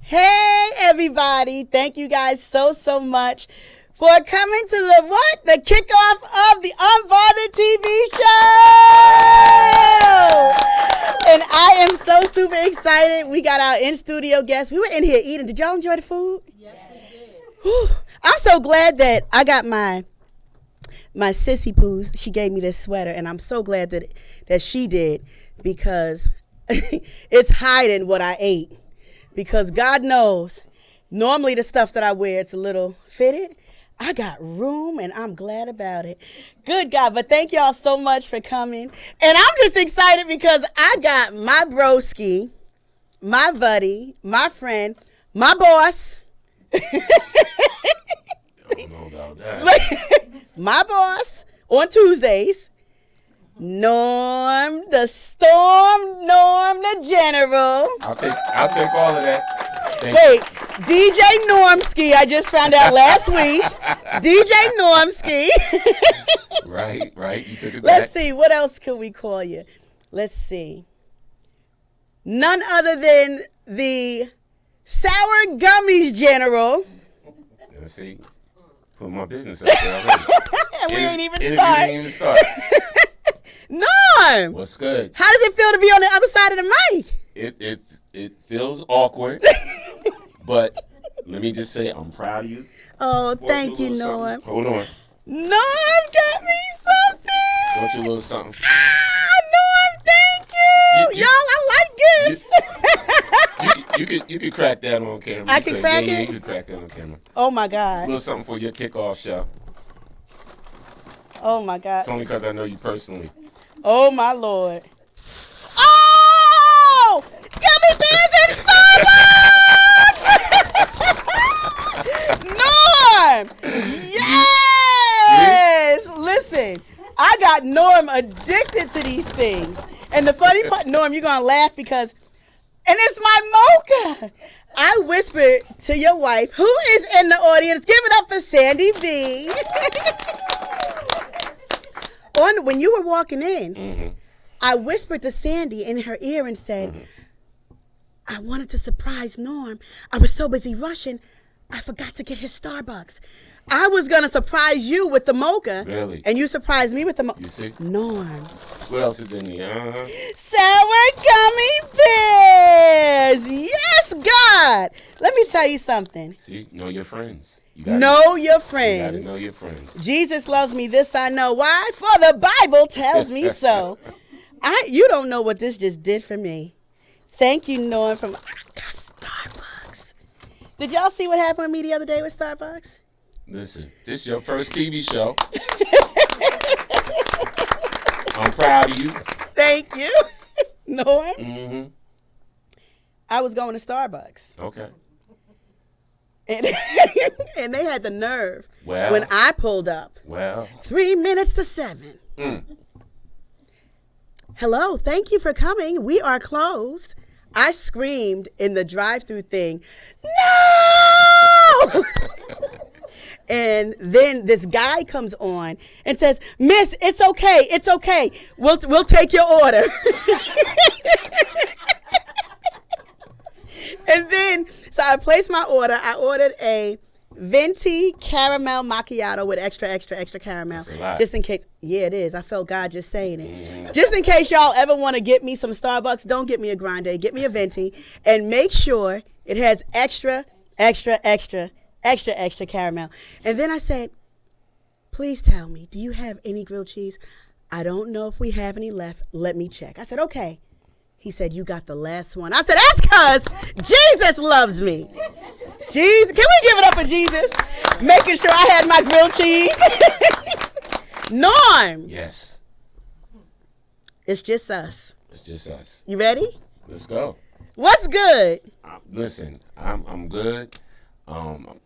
Hey, everybody. Thank you guys so much for coming to the kickoff of the Unbothered TV show. And I am so super excited. We got our in-studio guests. We were in here eating. Did y'all enjoy the food? Yes, we did. Whew. I'm so glad that I got my sissy poo. She gave me this sweater, and I'm so glad that she did, because it's hiding what I ate. Because God knows, normally the stuff that I wear, it's a little fitted. I got room, and I'm glad about it. Good God. But thank y'all so much for coming. And I'm just excited because I got my broski, my buddy, my friend, my boss. I don't know about that. My boss on Tuesdays. Norm the Storm, Norm the General. I'll take all of that. Wait, DJ Normski, I just found out last week. DJ Normski. Right. You took it back. Let's see, what else could we call you? Let's see. None other than the Sour Gummies General. Let's see. Put my business out there already. And we ain't even Didn't start. Norm! What's good? How does it feel to be on the other side of the mic? It feels awkward, but let me just say I'm proud of you. Oh, thank you, Norm. Hold on. Norm got me something. Want you a little something? Norm, thank you. Y'all, I like gifts. You could crack that on camera. I can crack it? Yeah, you can crack that on camera. Oh, my A God. little something for your kickoff show. Oh, my God. It's only because I know you personally. Oh, my Lord. Oh! Gummy bears and Starbucks! Norm! Yes! Listen, I got Norm addicted to these things. And the funny part, Norm, you're going to laugh because, and it's my mocha. I whispered to your wife, who is in the audience, give it up for Sandy B. When you were walking in, I whispered to Sandy in her ear and said, I wanted to surprise Norm. I was so busy rushing, I forgot to get his Starbucks. I was going to surprise you with the mocha. Really? And you surprised me with the mocha. You see? Norm. What else is in there? Sour gummy bears. Yes, God. Let me tell you something. See? Know your friends. Know your You friends. gotta know your friends. Jesus loves me, this I know. Why? For the Bible tells me so. You don't know what this just did for me. Thank you, Norm. I got Starbucks. Did y'all see what happened with me the other day with Starbucks? Listen, this is your first TV show. I'm proud of you. Thank you, Norm. Mm-hmm. I was going to Starbucks. Okay. And, and they had the nerve Well. when I pulled up. Well. 3 minutes to 7. Hello, thank you for coming. We are closed. I screamed in the drive-thru thing, no! And then this guy comes on and says, Miss, it's okay. It's okay. We'll take your order. And then, so I placed my order. I ordered a venti caramel macchiato with extra caramel. That's a lot. Just in case. Yeah, it is. I felt God just saying it. Just in case y'all ever want to get me some Starbucks, don't get me a grande. Get me a venti. And make sure it has extra caramel. And then I said, please tell me, do you have any grilled cheese? I don't know if we have any left. Let me check. I said, okay. He said, you got the last one. I said, that's because Jesus loves me. Jesus, can we give it up for Jesus? Making sure I had my grilled cheese. Norm. Yes. It's just us. It's just us. You ready? Let's go. What's good? Listen, I'm good. I'm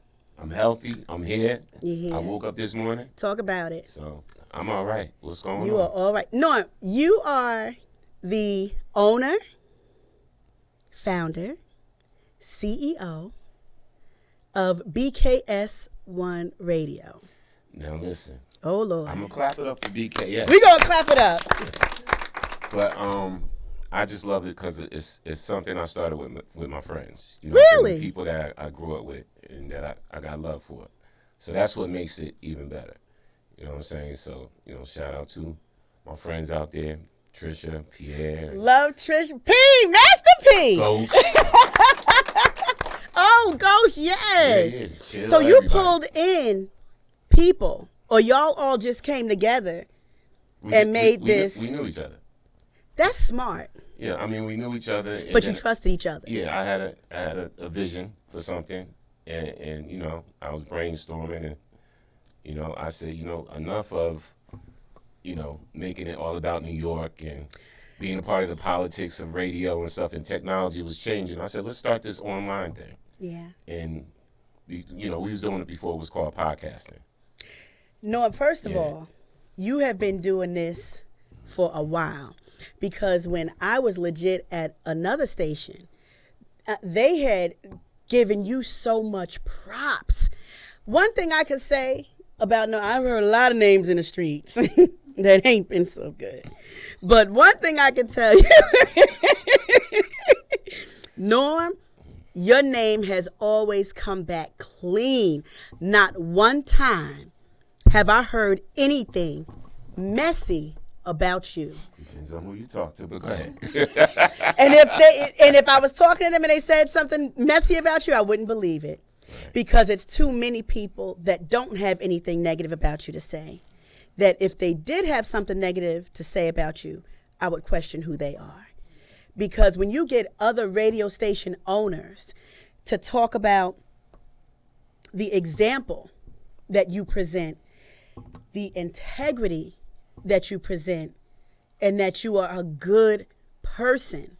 healthy. I'm here. You here? I woke up this morning, Talk about it. so I'm all right. What's going on? You are all right. Norm, you are the owner, founder, CEO of BKS1 Radio. Now listen, Oh, Lord. I'm gonna clap it up for BKS. We're going to clap it up. But I just love it because it's something I started with my friends. You know, Really? the people that I grew up with and that I got love for. So that's what makes it even better. You know what I'm saying? So, you know, shout out to my friends out there, Trisha, Pierre, Love Trisha P, Master P. Ghost. Oh, Ghost, yes. Yeah, yeah. So you pulled in people, or y'all all just came together and made this. We knew each other. That's smart. Yeah, I mean, we knew each other. And But you trusted each other. Yeah, I had a vision for something, and you know, I was brainstorming, and you know, I said, you know, enough of, you know, making it all about New York and being a part of the politics of radio and stuff, and technology was changing. I said, let's start this online thing. Yeah. And you know, we was doing it before it was called podcasting. No, first of all, you have been doing this for a while, because when I was legit at another station, they had given you so much props. One thing I could say about, no, I've heard a lot of names in the streets that ain't been so good. But one thing I can tell you, Norm, your name has always come back clean. Not one time have I heard anything messy about you. Depends on who you talk to, but go ahead. And if I was talking to them and they said something messy about you, I wouldn't believe it. Right. Because it's too many people that don't have anything negative about you to say. That if they did have something negative to say about you, I would question who they are. Because when you get other radio station owners to talk about the example that you present, the integrity that you present, and that you are a good person,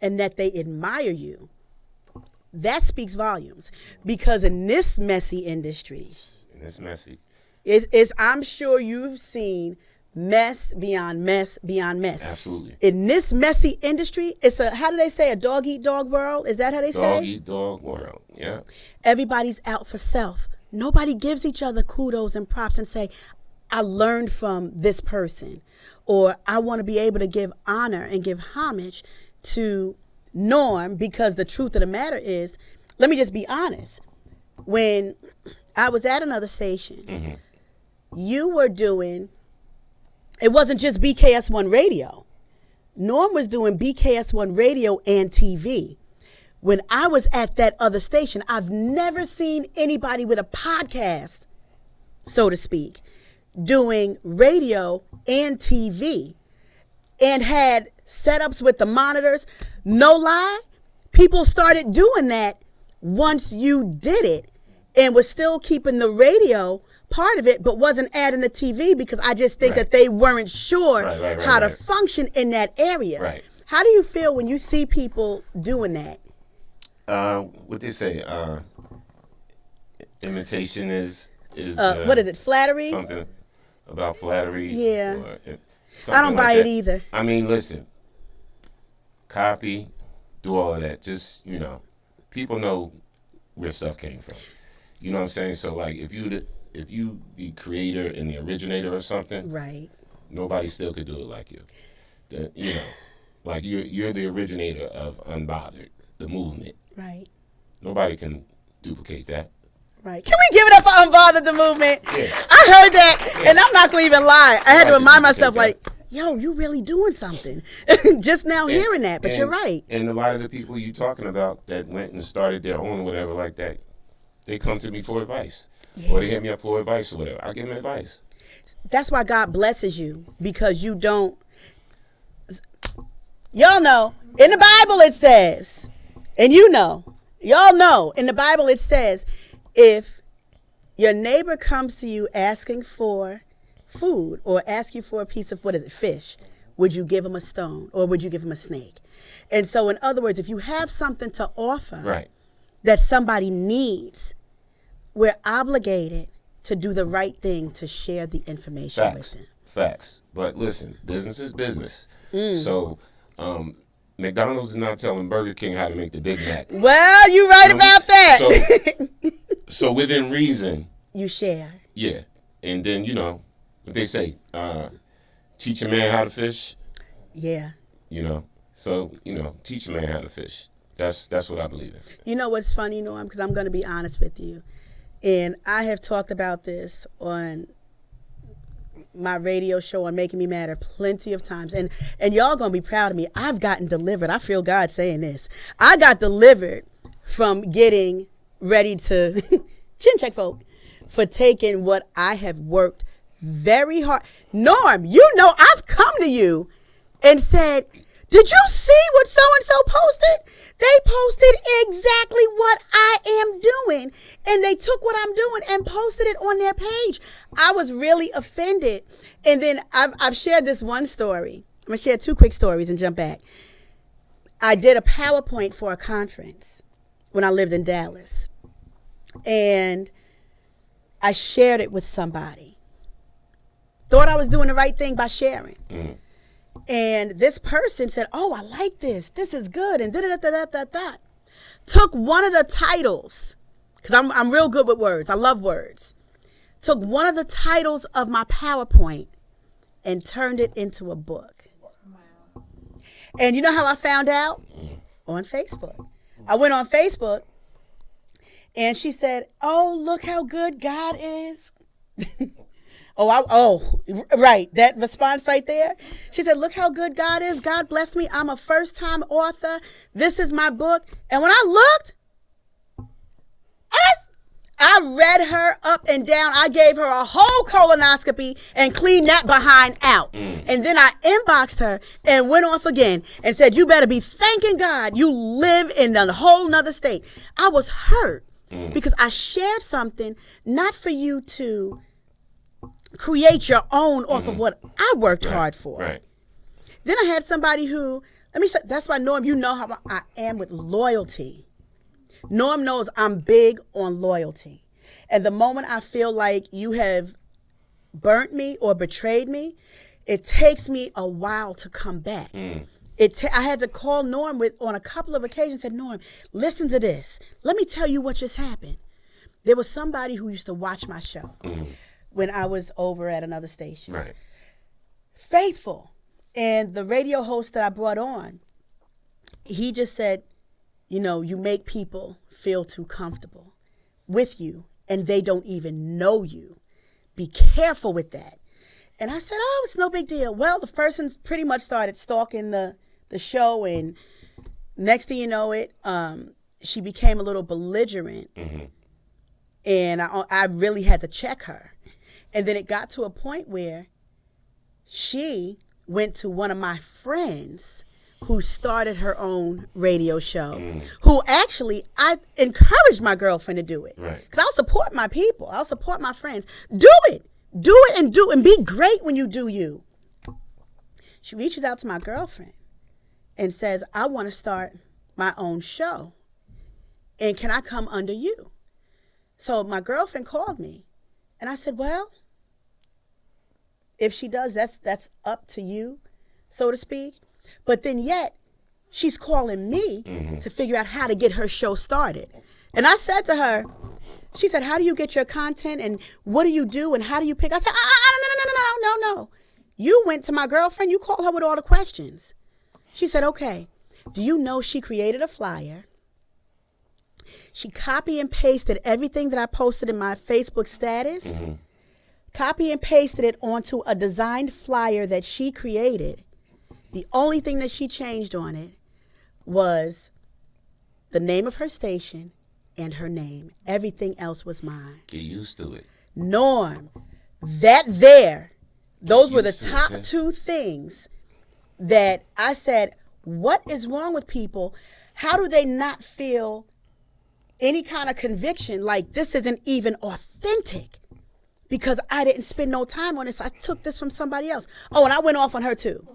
and that they admire you, that speaks volumes. Because in this messy industry, I'm sure you've seen mess beyond mess beyond mess. Absolutely. In this messy industry, it's a, how do they say, a dog eat dog world? Is that how they say? Dog eat dog world, yeah. Everybody's out for self. Nobody gives each other kudos and props and say, I learned from this person, or I want to be able to give honor and give homage to Norm, because the truth of the matter is, let me just be honest. When I was at another station, you were doing, it wasn't just BKS1 radio. Norm was doing BKS1 radio and TV. When I was at that other station, I've never seen anybody with a podcast, so to speak, doing radio and TV, and had setups with the monitors. No lie, people started doing that once you did it, and was still keeping the radio part of it, but wasn't adding the TV, because I just think that they weren't sure how to function in that area. Right. How do you feel when you see people doing that? What they say, imitation is what is it, flattery? Something about flattery. Yeah. I don't buy it either. I mean, listen, copy, do all of that. Just, you know, people know where stuff came from. You know what I'm saying? So, like, if you the creator and the originator of something, right, nobody still could do it like you. You know, like you're the originator of Unbothered, the movement. Right. Nobody can duplicate that. Right. Can we give it up for Unbothered the movement? Yeah. I heard that, and I'm not going to even lie. I had to remind myself, like, yo, you really doing something. Just now hearing that, but you're right. And a lot of the people you talking about that went and started their own whatever like that, they come to me for advice. Yeah. Or they hit me up for advice or whatever. I give them advice. That's why God blesses you, because you don't. Y'all know, in the Bible it says, and you know, y'all know, in the Bible it says, if your neighbor comes to you asking for food or ask you for a piece of, fish, would you give him a stone or would you give him a snake? And so, in other words, if you have something to offer that somebody needs, we're obligated to do the right thing to share the information with them. Facts. But listen, business is business. So, McDonald's is not telling Burger King how to make the Big Mac. Well, you're right about that. So within reason, you share. Yeah. And then, you know, what they say, teach a man how to fish. Yeah. You know, So, teach a man how to fish. That's what I believe in. You know what's funny, Norm? Because I'm going to be honest with you. And I have talked about this on my radio show on Making Me Matter plenty of times. And y'all going to be proud of me. I've gotten delivered. I feel God saying this. I got delivered from getting ready to chin check folk for taking what I have worked very hard. Norm, I've come to you and said, did you see what so-and-so posted? They posted exactly what I am doing. And they took what I'm doing and posted it on their page. I was really offended. And then I've shared this one story. I'm going to share 2 quick stories and jump back. I did a PowerPoint for a conference when I lived in Dallas. And I shared it with somebody. Thought I was doing the right thing by sharing. Mm. And this person said, oh, I like this. This is good. And da-da-da-da-da-da. Took one of the titles, because I'm real good with words. I love words. Took one of the titles of my PowerPoint and turned it into a book. Wow. And you know how I found out? On Facebook. I went on Facebook and she said, oh, look how good God is. Right. That response right there. She said, look how good God is. God blessed me. I'm a first-time author. This is my book. And when I looked, I read her up and down. I gave her a whole colonoscopy and cleaned that behind out. And then I inboxed her and went off again and said, you better be thanking God you live in a whole nother state. I was hurt because I shared something not for you to create your own off of what I worked hard for. Right. Then I had somebody who, that's why, Norm, you know how I am with loyalty. Norm knows I'm big on loyalty. And the moment I feel like you have burnt me or betrayed me, it takes me a while to come back. I had to call Norm on a couple of occasions and said, Norm, listen to this. Let me tell you what just happened. There was somebody who used to watch my show when I was over at another station. Right. Faithful. And the radio host that I brought on, he just said, you make people feel too comfortable with you and they don't even know you. Be careful with that. And I said, oh, it's no big deal. Well, the person's pretty much started stalking the show, and next thing you know it, she became a little belligerent. And I really had to check her. And then it got to a point where she went to one of my friends who started her own radio show, who actually, I encouraged my girlfriend to do it. Right. Because I'll support my people. I'll support my friends. Do it. Do it and be great when you do you. She reaches out to my girlfriend and says, I want to start my own show. And can I come under you? So my girlfriend called me and I said, well, if she does, that's up to you, so to speak. But then yet, she's calling me to figure out how to get her show started. And I said to her, she said, how do you get your content and what do you do and how do you pick? I said, no. You went to my girlfriend, you called her with all the questions. She said, okay, do you know she created a flyer? She copy and pasted everything that I posted in my Facebook status, copy and pasted it onto a designed flyer that she created. The only thing that she changed on it was the name of her station and her name. Everything else was mine. Get used to it. Norm, those were the top 2 things that I said, what is wrong with people? How do they not feel any kind of conviction like this isn't even authentic? Because I didn't spend no time on this. I took this from somebody else. Oh, and I went off on her too.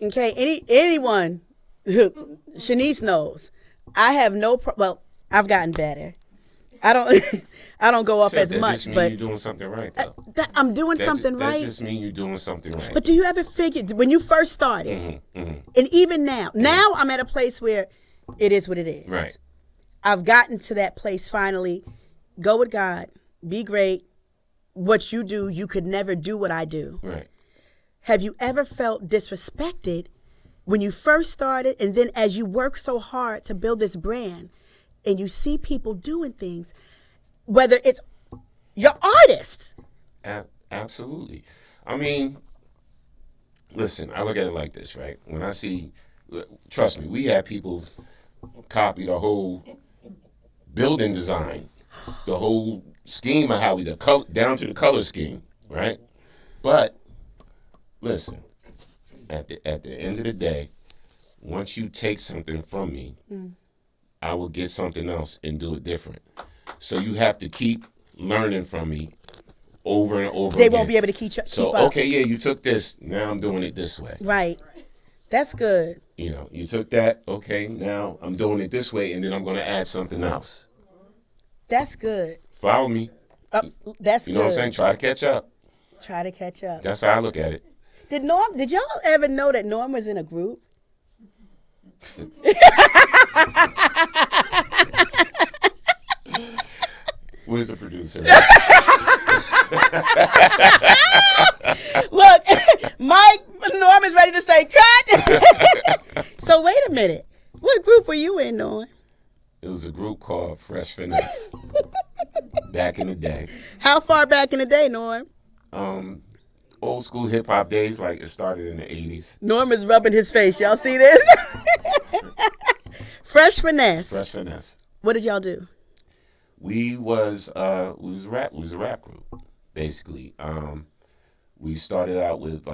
Okay, anyone who Shanice knows, I have well, I've gotten better. I don't go off as much, but you're doing something right though. I'm doing something right. That just means you're doing something right. But do you ever figure when you first started, and even now I'm at a place where it is what it is. Right. I've gotten to that place finally. Go with God. Be great. What you do, you could never do what I do. Right. Have you ever felt disrespected when you first started, and then as you work so hard to build this brand, and you see people doing things, whether it's your artists. Absolutely. I mean, listen, I look at it like this, right? When I see, trust me, we had people copy the whole building design, the whole scheme of how we, down to the color scheme, right? But listen, at the end of the day, once you take something from me, I will get something else and do it different. So you have to keep learning from me over and over again. They won't be able to keep up. Okay, yeah, you took this, now I'm doing it this way. Right. That's good. You know, you took that, okay, now I'm doing it this way, and then I'm going to add something else. That's good. Follow me. That's You know what I'm saying? Try to catch up. Try to catch up. That's how I look at it. Did y'all ever know that Norm was in a group? Where's the producer? Look, Norm is ready to say cut. So wait a minute. What group were you in, Norm? It was a group called Fresh Finesse. Back in the day. How far back in the day, Norm? Old school hip hop days, like it started in the 80s. Norm is rubbing his face. Y'all see this? Fresh Finesse. Fresh Finesse. What did y'all do? We was a rap group, basically. We started out with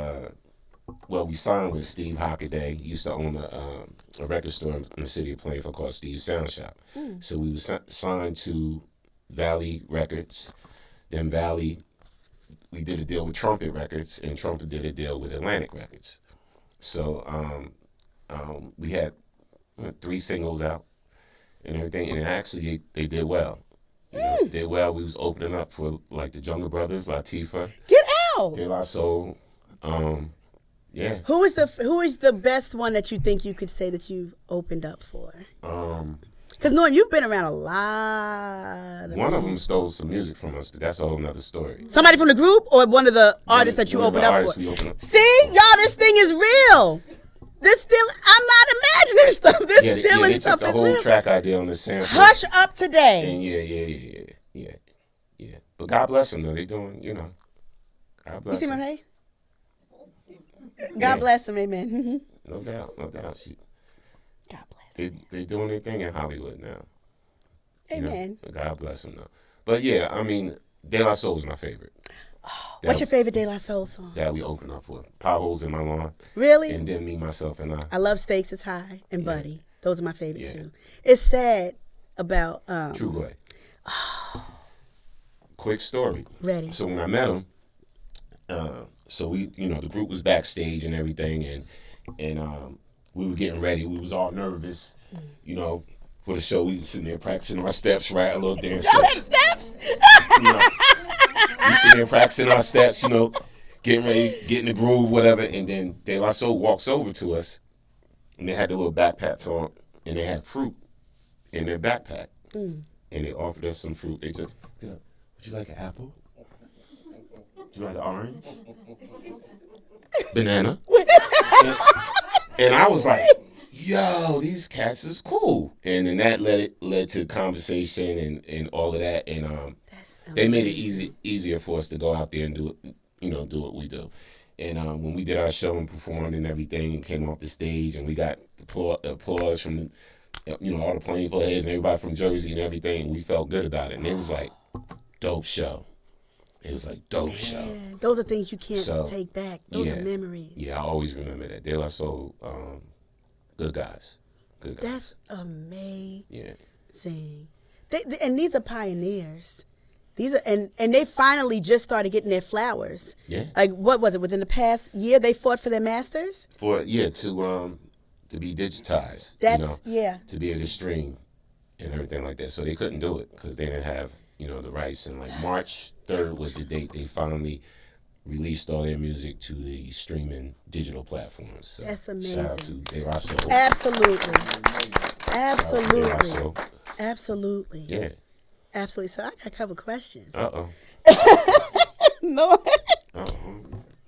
we signed with Steve Hockaday. He used to own a record store in the city of Plainfield called Steve's Sound Shop. So we was signed to Valley Records. Then Valley, we did a deal with Trumpet Records, and Trumpet did a deal with Atlantic Records. So we had 3 singles out and everything, and actually they did well. You know, did well. We was opening up for like the Jungle Brothers, Latifah. Get out. De La Soul. Yeah. Who is the best one that you think you could say that you've opened up for? Because Norm, you've been around a lot. One of them stole some music from us, but that's a whole nother story. Somebody from the group, or one of the artists that you opened up for? See, y'all, this thing is real. This still, I'm not imagining stuff. This stealing they stuff took is the whole real. track idea on the sample. Hush up today. And yeah. But God bless them, though. They doing, God bless You see them. my face? God bless them, amen. No doubt. God bless them. They doing their thing in Hollywood now. Amen. God bless them, though. But yeah, I mean, De La Soul is my favorite. What's your favorite De La Soul song? That we open up with. Potholes in My Lawn. Really? And then Me, Myself, and I. I love Stakes Is High and Buddy. Those are my favorite too. It's sad about True Way. Quick story. Ready. So when I met him, so we, the group was backstage and everything, and we were getting ready. We was all nervous, for the show. We was sitting there practicing our steps, right? A little dance. Y'all had steps? We sitting there practicing our steps, getting ready, getting the groove, whatever. And then De La Soul walks over to us, and they had the little backpacks on, and they had fruit in their backpack. And they offered us some fruit. They took, would you like an apple? Would you like an orange? Banana? And I was like, yo, these cats is cool. And then that led to conversation and all of that. And they made it easier for us to go out there and do it, do what we do. And when we did our show and performed and everything and came off the stage and we got applause from all the Plainfield heads and everybody from Jersey and everything, we felt good about it. And it was like, dope show. It was like, dope show. Those are things you can't take back. Those are memories. Yeah, I always remember that. De La Soul, good guys. That's amazing. Yeah. And these are pioneers. These are and they finally just started getting their flowers. Yeah. Like, what was it? Within the past year, they fought for their masters. To be digitized. That's to be able to stream and everything like that. So they couldn't do it because they didn't have the rights. And like March 3rd was the date they finally released all their music to the streaming digital platforms. So that's amazing. Shout out to De La Soul. Absolutely. Yeah. Absolutely. So I got a couple questions. Uh-oh. No. Uh-oh.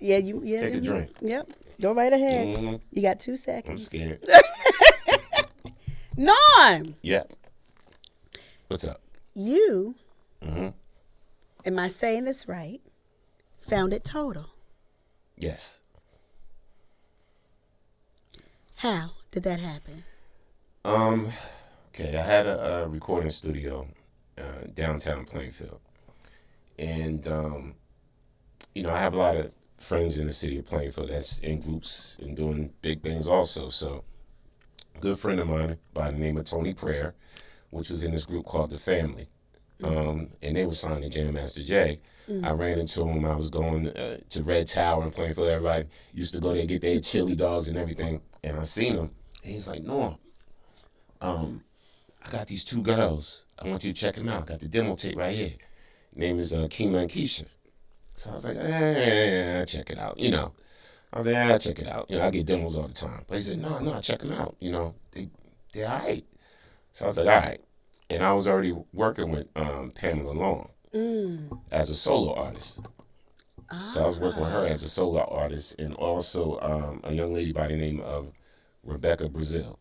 Yeah, you. Yeah, Take a drink. Yep. Go right ahead. Mm-hmm. You got 2 I'm seconds. scared. Norm, Yeah. What's up? you, Mm-hmm. am I saying this right? Found it total. Yes. How did that happen? Okay, I had a recording studio downtown Plainfield. And, I have a lot of friends in the city of Plainfield that's in groups and doing big things also. So, a good friend of mine by the name of Tony Prayer, which was in this group called The Family. And they were signed to Jam Master Jay. I ran into him. I was going to Red Tower in Plainfield. Everybody used to go there and get their chili dogs and everything. And I seen him. And he's like, Norm, I got these 2 girls. I want you to check them out. I got the demo tape right here. Name is Kima and Keisha. So I was like, check it out. I was like, check it out. I get demos all the time. But he said, no, check them out. They're all right. So I was like, all right. And I was already working with Pamela Long as a solo artist. So I was working with her as a solo artist, and also a young lady by the name of Rebecca Brazil.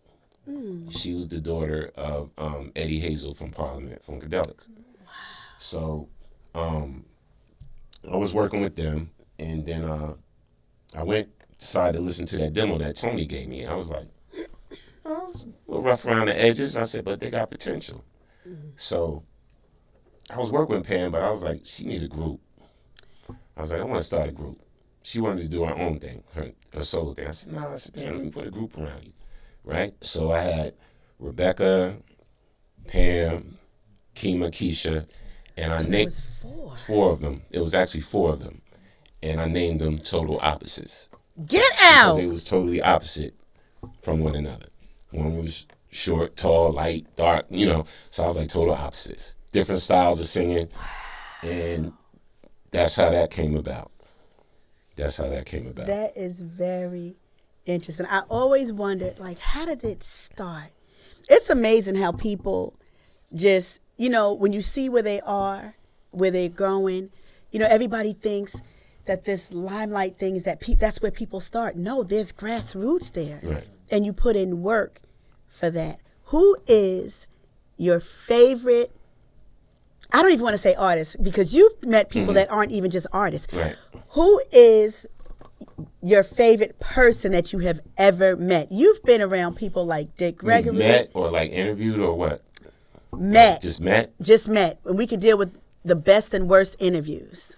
She was the daughter of Eddie Hazel from Parliament Funkadelics. Wow. So I was working with them, and then I decided to listen to that demo that Tony gave me. I was like, I was a little rough around the edges. I said, but they got potential. So I was working with Pam, but I was like, she needed a group. I was like, I want to start a group. She wanted to do her own thing, her solo thing. I said, no, Pam, let me put a group around you, right? So I had Rebecca, Pam, Kima, Keisha, and I named 4 of them. It was actually 4 of them, and I named them Total Opposites. Get out! Because they was totally opposite from one another. One was short, tall, light, dark, So I was like total opposites. Different styles of singing, and that's how that came about. That is very interesting. I always wondered, how did it start? It's amazing how people just, when you see where they are, where they're going, everybody thinks that this limelight thing is that's where people start. No, there's grassroots there. Right. And you put in work for that. Who is your favorite, I don't even want to say artist, because you've met people that aren't even just artists. Right. Who is your favorite person that you have ever met? You've been around people like Dick Gregory. Met or interviewed or what? Met. Just met? Just met. And we can deal with the best and worst interviews.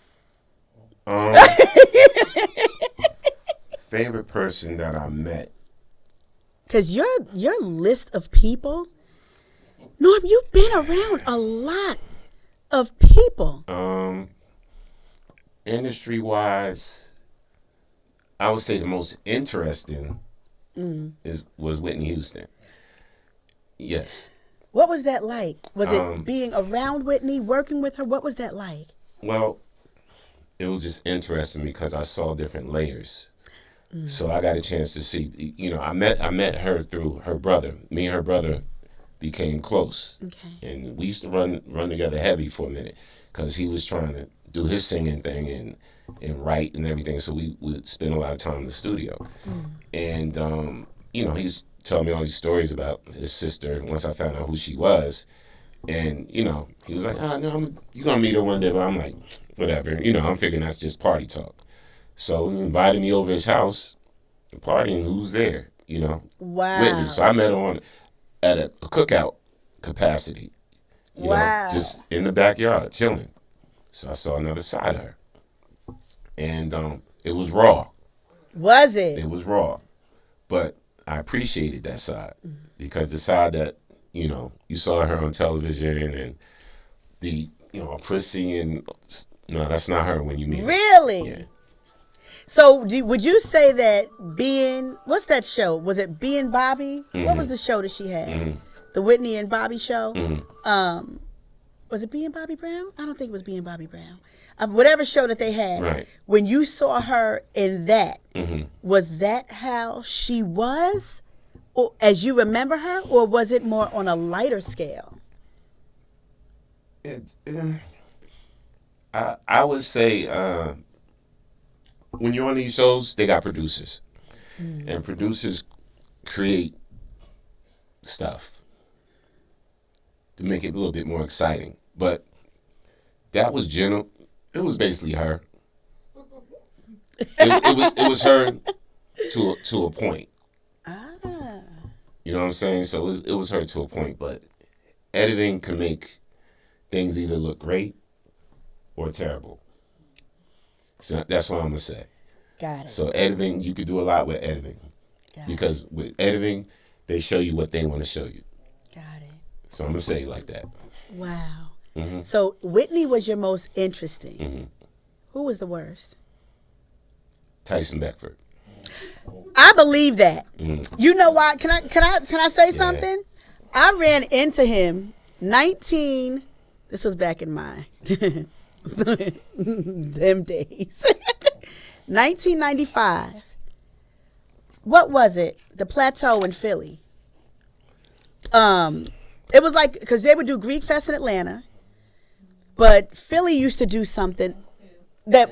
Favorite person that I met. Because your list of people, Norm, you've been around a lot of people. Industry-wise, I would say the most interesting was Whitney Houston. Yes. What was that like? Was it being around Whitney, working with her? What was that like? Well, it was just interesting because I saw different layers. So I got a chance to see, I met her through her brother. Me and her brother became close. Okay. And we used to run together heavy for a minute because he was trying to do his singing thing and write and everything. So we would spend a lot of time in the studio. And, he's telling me all these stories about his sister once I found out who she was. And, he was like, no, you're going to meet her one day. But I'm like, whatever. I'm figuring that's just party talk. So he invited me over his house to party, and who's there? Wow. Whitney. So I met her at a cookout capacity. Just in the backyard, chilling. So I saw another side of her. And it was raw. Was it? It was raw. But I appreciated that side because the side that, you saw her on television and the, pussy and, no, that's not her when you meet her. Really? Yeah. So would you say that what's that show? Was it Being Bobby? What was the show that she had? The Whitney and Bobby show? Was it Being Bobby Brown? I don't think it was Being Bobby Brown. Whatever show that they had. Right. When you saw her in that, was that how she was? Or as you remember her? Or was it more on a lighter scale? I would say when you're on these shows, they got producers. And producers create stuff to make it a little bit more exciting. But that was Jenna. It was basically her. It was her to a point. You know what I'm saying? So it was her to a point. But editing can make things either look great or terrible. So that's what I'm gonna say. Got it. So editing, you could do a lot with editing. Because with editing, they show you what they want to show you. Got it. So I'm going to say it like that. Wow. So Whitney was your most interesting. Who was the worst? Tyson Beckford. I believe that. You know why? Can I say something? I ran into him this was back in my them days. 1995. What was it? The Plateau in Philly. It was like, because they would do Greek Fest in Atlanta, but Philly used to do something that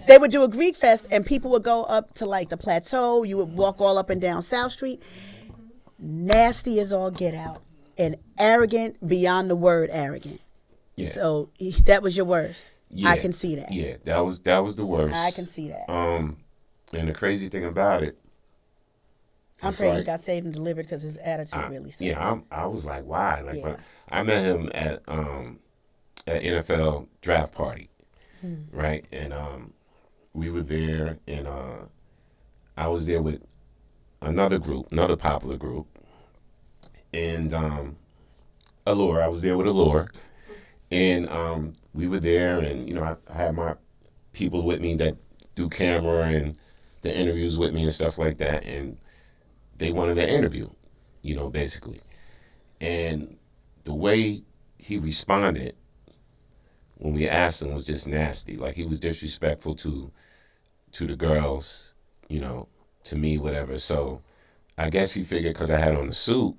they would do a Greek Fest, and people would go up to like the Plateau. You would walk all up and down South Street. Nasty as all get out, and arrogant beyond the word arrogant. Yeah. So that was your worst. Yeah. I can see that. Yeah, that was the worst. I can see that. And the crazy thing about it, I'm praying he got saved and delivered because his attitude really sucks. Yeah, I was like, why? Like, when I met him at NFL draft party, right? And we were there, and I was there with another popular group, and Allure. I was there with Allure, and we were there, and I had my people with me that do camera and the interviews with me and stuff like that, and they wanted an interview, basically. And the way he responded when we asked him was just nasty. Like, he was disrespectful to the girls, to me, whatever. So I guess he figured because I had on a suit,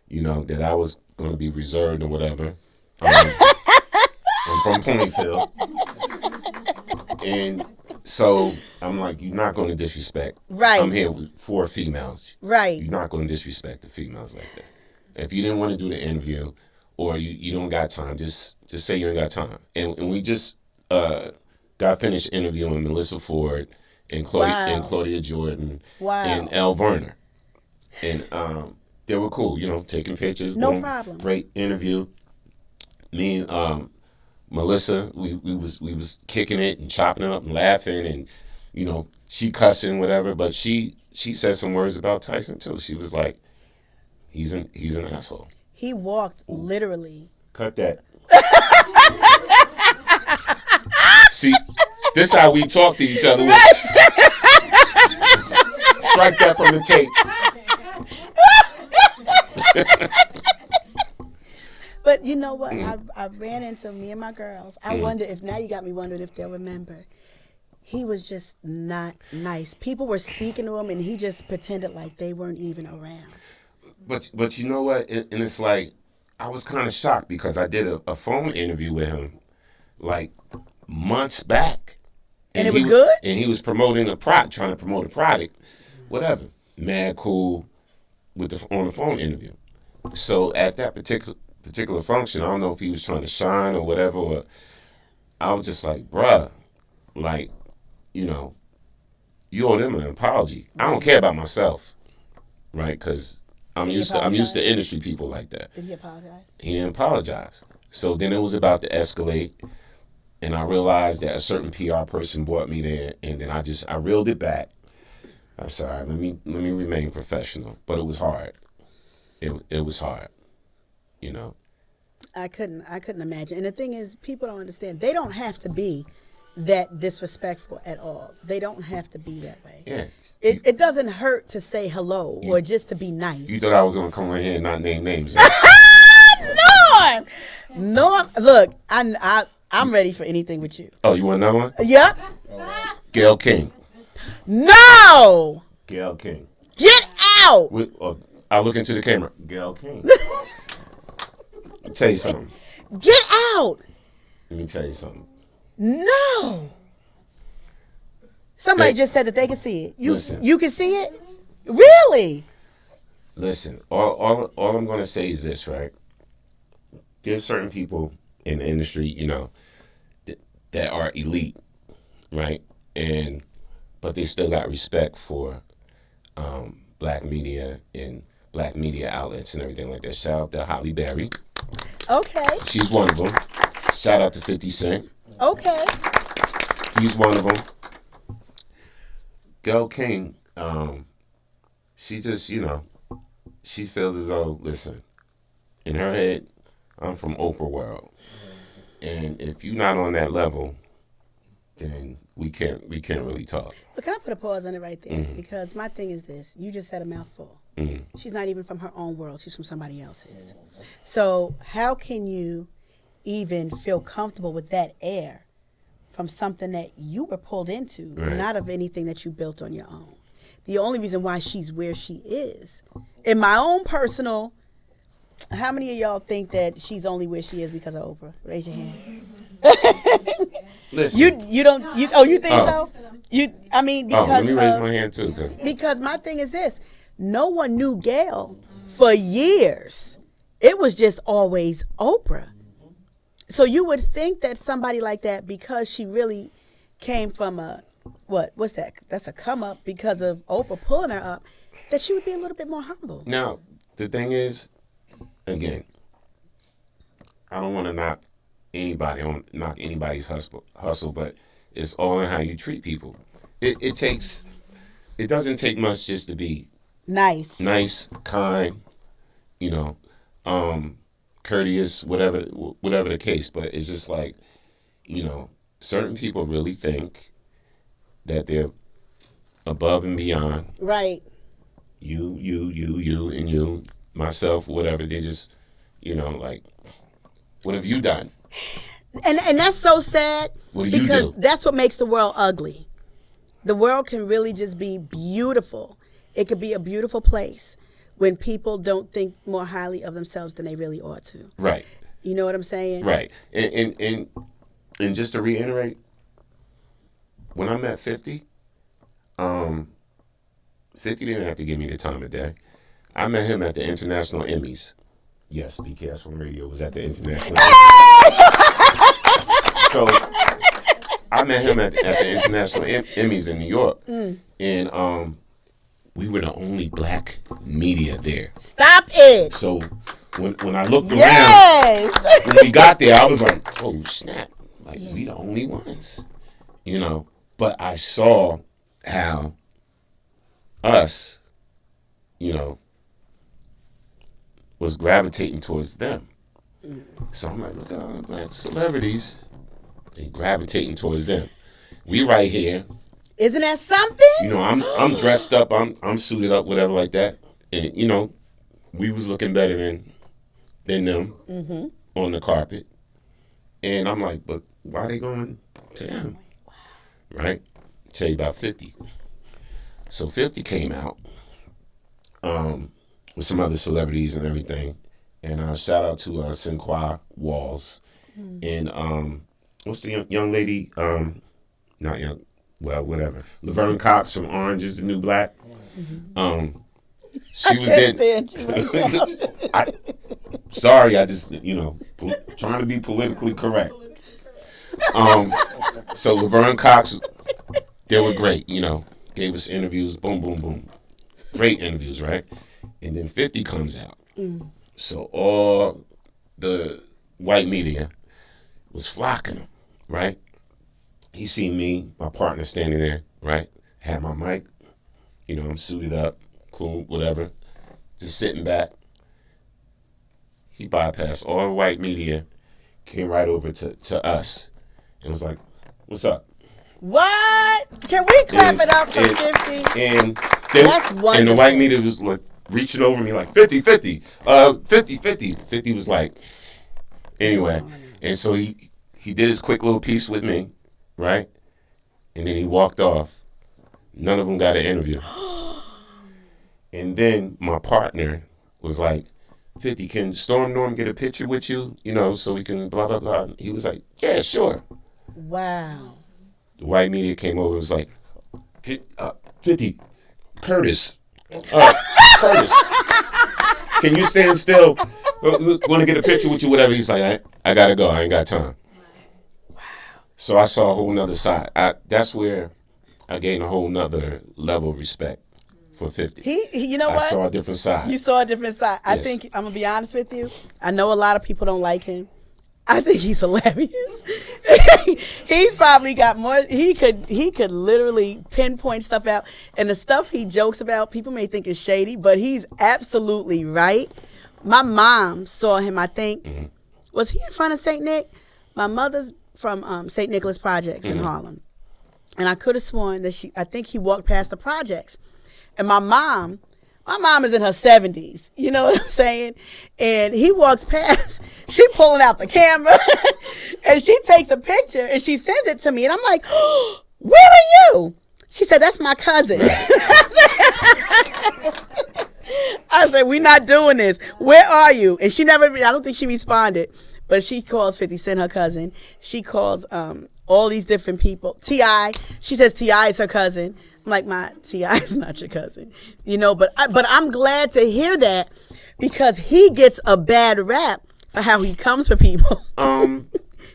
that I was going to be reserved or whatever. I'm from Plainfield. And so I'm like, you're not going to disrespect. Right. I'm here with 4 females. Right. You're not going to disrespect the females like that. If you didn't want to do the interview or you don't got time, just say you ain't got time. And we just got finished interviewing Melissa Ford and Claudia Jordan and Elle Verner. And they were cool, taking pictures. No problem. Great interview. Me and Melissa, we was kicking it and chopping it up and laughing, and she cussing whatever, but she said some words about Tyson too. She was like, he's an asshole. He walked literally. Cut that. See, this how we talk to each other. Strike that from the tape. But you know what? I ran into me and my girls. I wonder if, now you got me wondering if they'll remember. He was just not nice. People were speaking to him, and he just pretended like they weren't even around. But you know what? And it's like, I was kind of shocked because I did a phone interview with him like months back. And it was good? And he was promoting trying to promote a product, whatever. Mad cool on the phone interview. So at that particular function, I don't know if he was trying to shine or whatever, or I was just like, bruh, like, you owe them an apology. I don't care about myself, right? Because I'm used to industry people like that. Did he apologize? He didn't apologize. So then it was about to escalate, and I realized that a certain PR person brought me there, and then I reeled it back. I said, all right, let me remain professional. But it was hard. It was hard, I couldn't imagine. And the thing is, people don't understand. They don't have to be that disrespectful at all. They don't have to be that way. Yeah. It doesn't hurt to say hello or just to be nice. You thought I was going to come in here and not name names, right? No. Look, I'm ready for anything with you. Oh, you want another one? Yep. Gayle King. No. Gayle King. Get out. I'll look into the camera. Gayle King. Let me tell you something. Get out. Let me tell you something. No. Somebody just said that they can see it. Listen. You can see it? Really? Listen, all I'm going to say is this, right? There's certain people in the industry, you know, that are elite, right? But they still got respect for black media and black media outlets and everything like that. Shout out to Holly Berry. Okay. She's one of them. Shout out to 50 Cent. Okay. He's one of them. Gayle King, she just, you know, she feels as though, listen, in her head, I'm from Oprah world. And if you're not on that level, then we can't really talk. But can I put a pause on it right there? Mm-hmm. Because my thing is this. You just said a mouthful. Mm-hmm. She's not even from her own world. She's from somebody else's. So how can you even feel comfortable with that air from something that you were pulled into, right, not of anything that you built on your own? The only reason why she's where she is, in my own personal, how many of y'all think that she's only where she is because of Oprah? Raise your hand. Listen. You think so? I mean, because let me raise my hand too. Because my thing is this: no one knew Gayle for years. It was just always Oprah. So you would think that somebody like that, because she really came from what's that? That's a come up because of Oprah pulling her up, that she would be a little bit more humble. Now, the thing is, again, I don't want to knock anybody. I don't knock anybody's hustle, but it's all in how you treat people. It doesn't take much just to be nice, kind, you know, courteous, whatever the case. But it's just like, you know, certain people really think that they're above and beyond. Right. You, and you, myself, whatever. They just, you know, like, what have you done? And that's so sad. What do you because do? That's what makes the world ugly. The world can really just be beautiful. It could be a beautiful place when people don't think more highly of themselves than they really ought to. Right. You know what I'm saying? Right. And just to reiterate, when I met 50, 50 didn't have to give me the time of day. I met him at the International Emmys. Yes, BKS on Radio was at the International Emmys. So I met him at the International Emmys in New York. And we were the only black media there. Stop it. So when I looked around, when we got there, I was like, oh, snap. Like, we the only ones, you know. But I saw how us, you know, was gravitating towards them. So I'm like, look at all the black celebrities. They gravitating towards them. We right here. Isn't that something? You know, I'm dressed up, I'm suited up, whatever like that. And, you know, we was looking better than them on the carpet. And I'm like, but why are they going to them? Right? Tell you about 50. So 50 came out with some other celebrities and everything. And shout out to Sinqua Walls. And what's the young lady? Not young. Well, whatever. Laverne Cox from Orange is the New Black. She was there. Sorry, I just, you know, trying to be politically correct. So Laverne Cox, they were great, you know. Gave us interviews, boom, boom, boom. Great interviews, right? And then 50 comes out. So all the white media was flocking him, right? He seen me, my partner standing there, right? Had my mic, you know, I'm suited up, cool, whatever. Just sitting back. He bypassed all the white media, came right over to us, and was like, what's up? What? Can we clap it up for 50? And that's wonderful. And the white media was like reaching over me like 50, 50, 50, 50. 50 was like, anyway. And so he did his quick little piece with me, right? And then he walked off. None of them got an interview. And then my partner was like, 50, can Storm Norm get a picture with you? You know, so we can blah, blah, blah. He was like, yeah, sure. Wow. The white media came over and was like, 50, Curtis. Curtis, can you stand still? Want to get a picture with you, whatever. He's like, I gotta go. I ain't got time. Wow. So I saw a whole nother side. That's where I gained a whole nother level of respect for 50. You know what? I saw a different side. You saw a different side. Yes. I think, I'm going to be honest with you, I know a lot of people don't like him. I think he's hilarious. He's probably got more. He could literally pinpoint stuff out. And the stuff he jokes about, people may think is shady, but he's absolutely right. My mom saw him, I think. Mm-hmm. Was he in front of St. Nick? My mother's from St. Nicholas Projects in Harlem. And I could have sworn that I think he walked past the projects. And my mom is in her 70s. You know what I'm saying? And he walks past. She pulling out the camera. And she takes a picture and she sends it to me. And I'm like, oh, where are you? She said, that's my cousin. I said, we're not doing this. Where are you? And I don't think she responded. But she calls 50 Cent her cousin. She calls all these different people. T.I. She says T.I. is her cousin. I'm like, my T.I. is not your cousin. You know, but I'm glad to hear that because he gets a bad rap for how he comes for people.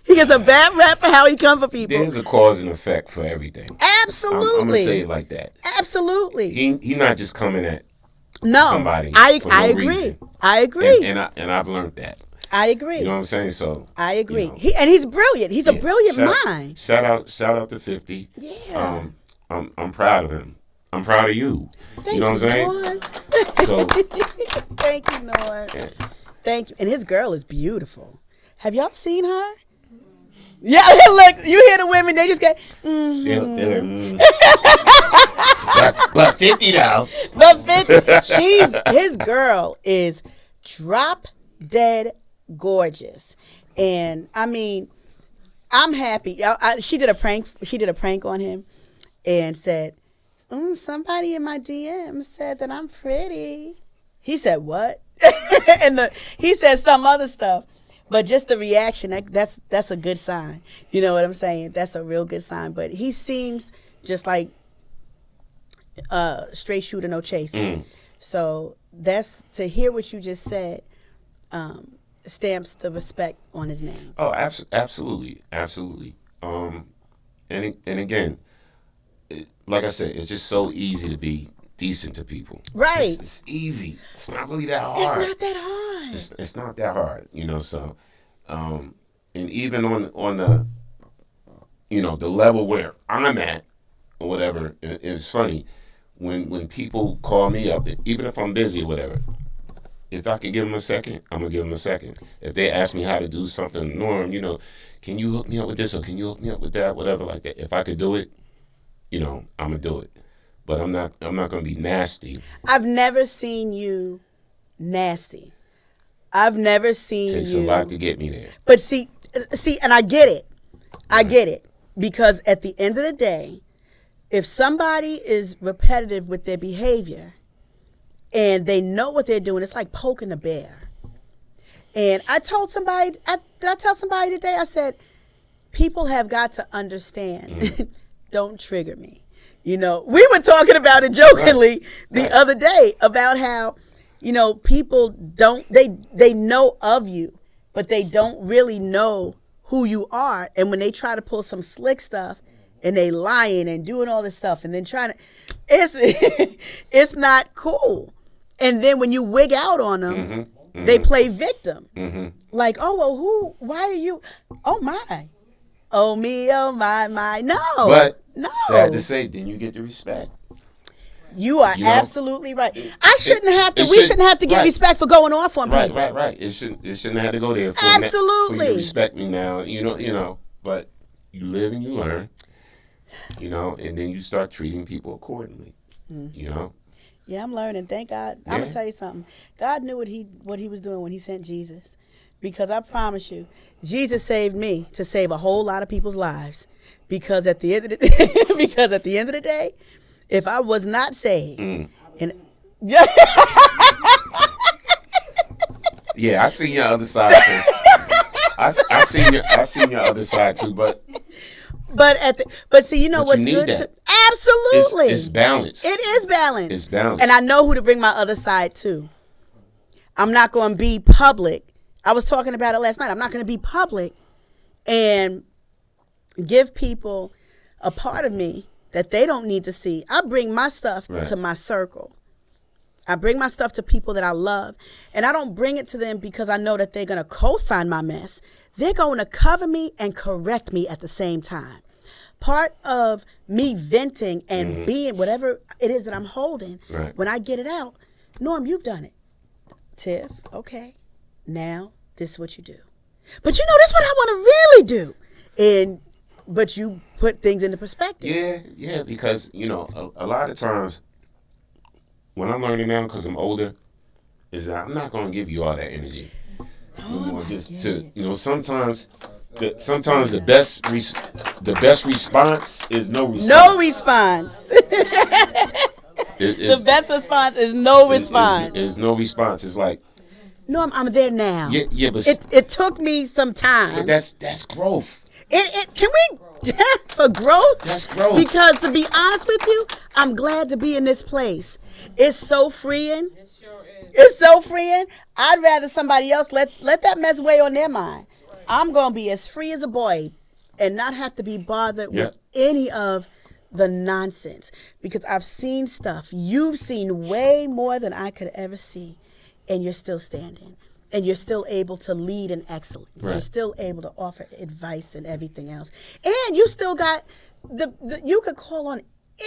He gets a bad rap for how he comes for people. There's a cause and effect for everything. Absolutely. I'm going to say it like that. Absolutely. He's not just coming at somebody. I agree. Reason. I agree. And I've learned that. I agree. You know what I'm saying? So I agree. You know, He's brilliant. He's a brilliant mind. Shout out to 50. Yeah. I'm proud of him. I'm proud of you. Thank you know what I'm saying? Lord. So thank you, Lord. Yeah. Thank you. And his girl is beautiful. Have y'all seen her? Yeah, look, you hear the women, they just get but 50 though. But 50, his girl is drop dead gorgeous. And I mean, I'm happy. She did a prank on him and said, somebody in my DM said that I'm pretty. He said, what? And he said some other stuff. But just the reaction, that's a good sign. You know what I'm saying? That's a real good sign. But he seems just like straight shooter, no chaser. So that's, to hear what you just said, stamps the respect on his name. Oh, absolutely. And again, like I said, it's just so easy to be decent to people. Right. It's easy. It's not really that hard. It's not that hard. It's not that hard, you know. So, and even on the, you know, the level where I'm at or whatever, it's funny when people call me up, even if I'm busy or whatever. If I can give them a second, I'm gonna give them a second. If they ask me how to do something, Norm, you know, can you hook me up with this or can you hook me up with that, whatever like that. If I could do it, you know, I'm gonna do it. But I'm not gonna be nasty. I've never seen you nasty. I've never seen you. Takes a lot to get me there. But see, and I get it. I get it. Because at the end of the day, if somebody is repetitive with their behavior and they know what they're doing, it's like poking a bear. And I told somebody, did I tell somebody today? I said, people have got to understand, don't trigger me. You know, we were talking about it jokingly the other day about how, you know, people don't, they know of you, but they don't really know who you are. And when they try to pull some slick stuff and they lying and doing all this stuff and then trying to, it's not cool. And then when you wig out on them, they play victim. Like, oh, well, why are you, oh my, oh me, oh my, no. But no. Sad to say, then you get the respect. You are absolutely right. We shouldn't have to get respect for going off on people. Right. It shouldn't have to go there for absolutely. For you to respect me now. You know, but you live and you learn. You know, and then you start treating people accordingly. You know. Yeah, I'm learning. Thank God. I'm gonna tell you something. God knew what he was doing when he sent Jesus, because I promise you, Jesus saved me to save a whole lot of people's lives. Because at the end of the day, if I was not saved, and yeah, I seen your other side too. I seen your other side too, but see, you know what's good? Absolutely. It's balance. It is balance. It's balance. And I know who to bring my other side to. I'm not going to be public. I was talking about it last night. I'm not going to be public and give people a part of me that they don't need to see. I bring my stuff to my circle. I bring my stuff to people that I love. And I don't bring it to them because I know that they're going to co-sign my mess. They're going to cover me and correct me at the same time. Part of me venting and being whatever it is that I'm holding, when I get it out, Norm, you've done it. Tiff, okay, now this is what you do. But you know, this is what I want to really do. But you put things into perspective. Yeah, because, you know, a lot of times when I'm learning now, because I'm older, is that I'm not going to give you all that energy. Sometimes the best response is no response. No response. The best response is no response. Is no response. It's like, no, I'm there now. Yeah, but it took me some time. But that's growth. Can we for growth? That's growth. Because to be honest with you, I'm glad to be in this place. It's so freeing. It sure is. It's so freeing. I'd rather somebody else let that mess weigh on their mind. I'm gonna be as free as a boy and not have to be bothered with any of the nonsense, because I've seen stuff. You've seen way more than I could ever see, and you're still standing, and you're still able to lead in excellence. You're still able to offer advice and everything else, and you still got you could call on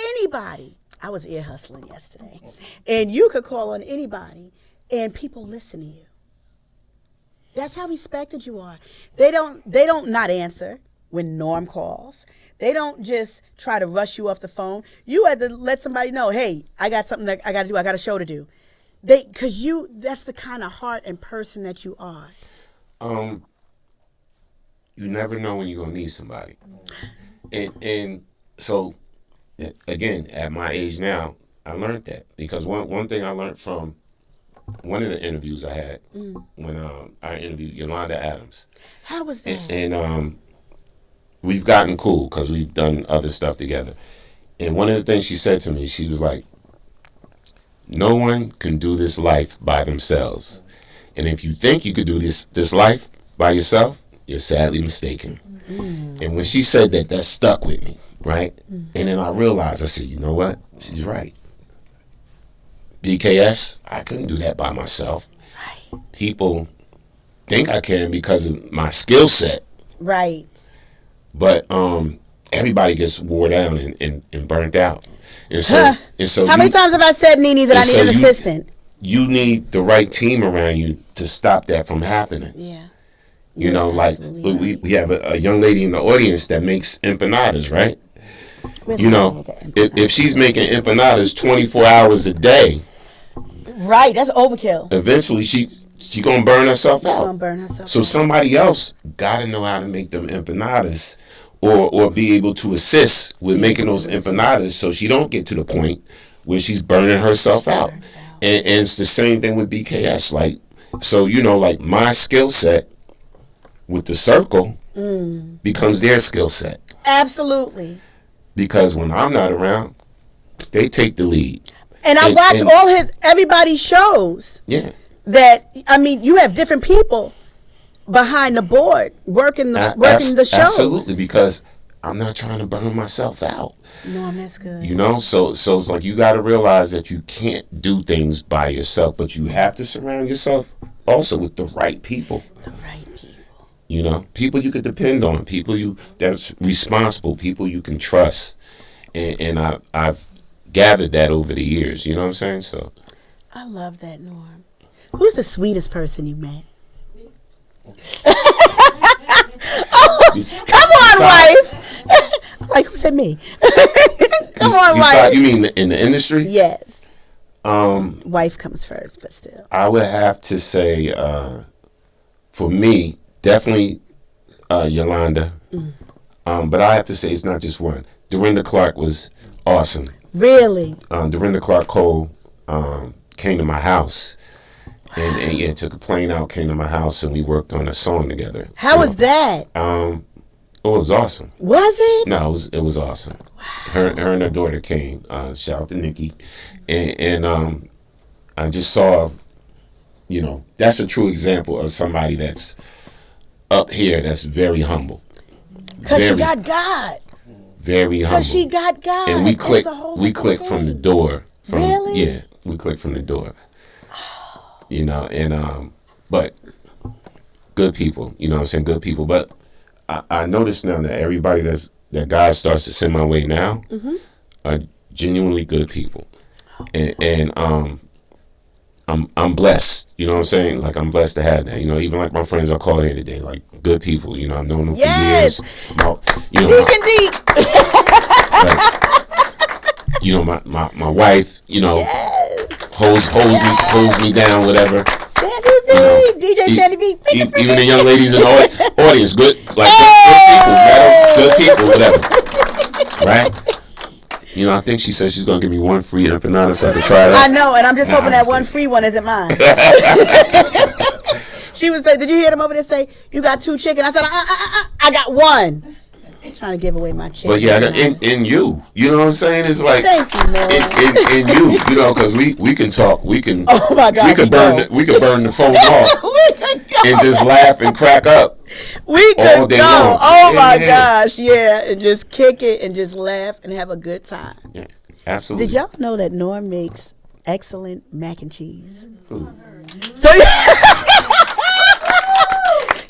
anybody. I was ear hustling yesterday, and you could call on anybody, and people listen to you. That's how respected you are. They don't not answer when Norm calls. They don't just try to rush you off the phone. You had to let somebody know, hey, I got something that I got to do. I got a show to do. That's the kind of heart and person that you are. You never know when you're going to need somebody. And so, again, at my age now, I learned that. Because one thing I learned from one of the interviews I had when I interviewed Yolanda Adams. How was that? And we've gotten cool because we've done other stuff together. And one of the things she said to me, she was like, no one can do this life by themselves. And if you think you could do this life by yourself, you're sadly mistaken. And when she said that, that stuck with me, right? And then I realized, I said, you know what? She's right. BKS, I couldn't do that by myself. Right. People think I can because of my skill set. Right. But everybody gets wore down and burnt out. And so how many times have I said, Nene, that I need an assistant? You need the right team around you to stop that from happening. Yeah. You know, like we have a young lady in the audience that makes empanadas, right? You know, if she's making empanadas 24 hours a day, right, that's overkill. Eventually, she gonna burn herself out. Gonna burn herself so out. Somebody else gotta know how to make them empanadas, or be able to assist with making those empanadas, so she don't get to the point where she's burning herself out. And it's the same thing with BKS. Like, so you know, like my skill set with the circle becomes their skill set. Absolutely. Because when I'm not around, they take the lead. And I watch everybody's shows. Yeah. You have different people behind the board working the show. Absolutely, because I'm not trying to burn myself out. No, that's good. You know, so it's like you got to realize that you can't do things by yourself, but you have to surround yourself also with the right people. The right people. You know, people you can depend on, people that's responsible, people you can trust, and I've gathered that over the years. You know what I'm saying? So I love that, Norm. Who's the sweetest person you met? Come on, wife. I'm like, who said me? Come on, wife. You mean in the industry? Yes. Wife comes first, but still. I would have to say, for me, definitely Yolanda. But I have to say it's not just one. Dorinda Clark was awesome. Really? Dorinda Clark Cole came to my house. And took a plane out, came to my house, and we worked on a song together. How was that? It was awesome. Was it? No, it was awesome. Wow. Her and her daughter came. Shout out to Nikki, and I just saw, that's a true example of somebody that's up here that's very humble. Cause she got God. Very humble. Cause she got God. And we clicked from the door. Really? Yeah, we clicked from the door. But good people. You know what I'm saying? Good people. But I notice now that everybody that God starts to send my way now are genuinely good people. And I'm blessed. You know what I'm saying? Like, I'm blessed to have that. Even like my friends I called here today, like good people. I've known them for years. Deacon Deep. Like, my wife, holds me down, whatever. Sandy B, DJ Sandy B. Even the young ladies in the audience, good people, whatever. Right? I think she said she's gonna give me one free empanada so I can try that. I know, and I'm just hoping that one free one isn't mine. She would say, "Did you hear them over there say you got 2 chicken?" I said, "I got 1." Trying to give away my chicken. But yeah, in you know what I'm saying? It's like, thank you, man. In you, because we can talk, we can. Oh my God, we can burn the phone off and just laugh and crack up. We could all day go. long. Oh my gosh, yeah, and just kick it and just laugh and have a good time. Yeah, absolutely. Did y'all know that Norm makes excellent mac and cheese? Ooh. So